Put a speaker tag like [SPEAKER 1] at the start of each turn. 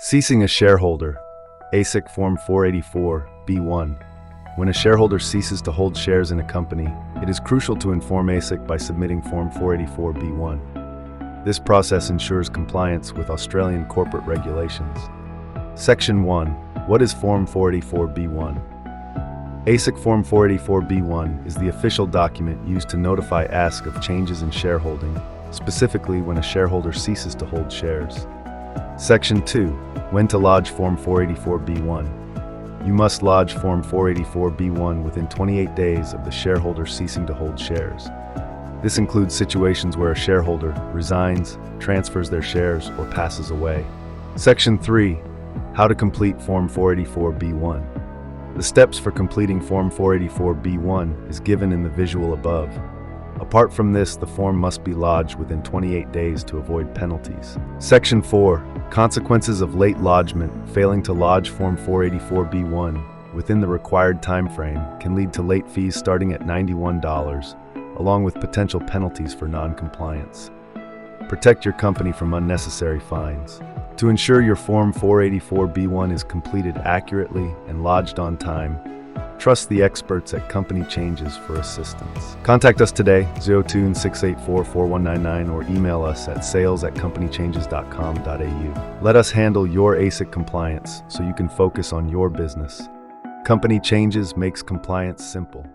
[SPEAKER 1] Ceasing a shareholder, ASIC Form 484-B1. When a shareholder ceases to hold shares in a company, it is crucial to inform ASIC by submitting Form 484-B1. This process ensures compliance with Australian corporate regulations. Section 1. What is Form 484-B1? ASIC Form 484-B1 is the official document used to notify ASIC of changes in shareholding, specifically when a shareholder ceases to hold shares. Section 2. When to lodge Form 484-B1. You must lodge Form 484-B1 within 28 days of the shareholder ceasing to hold shares. This includes situations where a shareholder resigns, transfers their shares, or passes away. Section 3. How to complete Form 484-B1. The steps for completing Form 484-B1 is given in the visual above. Apart from this, the form must be lodged within 28 days to avoid penalties. Section 4. Consequences of late lodgement. Failing to lodge Form 484-B1 within the required time frame can lead to late fees starting at $91, along with potential penalties for non-compliance. Protect your company from unnecessary fines. To ensure your Form 484-B1 is completed accurately and lodged on time, trust the experts at Company Changes for assistance. Contact us today, 02-684-4199, or email us at sales@companychanges.com.au. Let us handle your ASIC compliance so you can focus on your business. Company Changes makes compliance simple.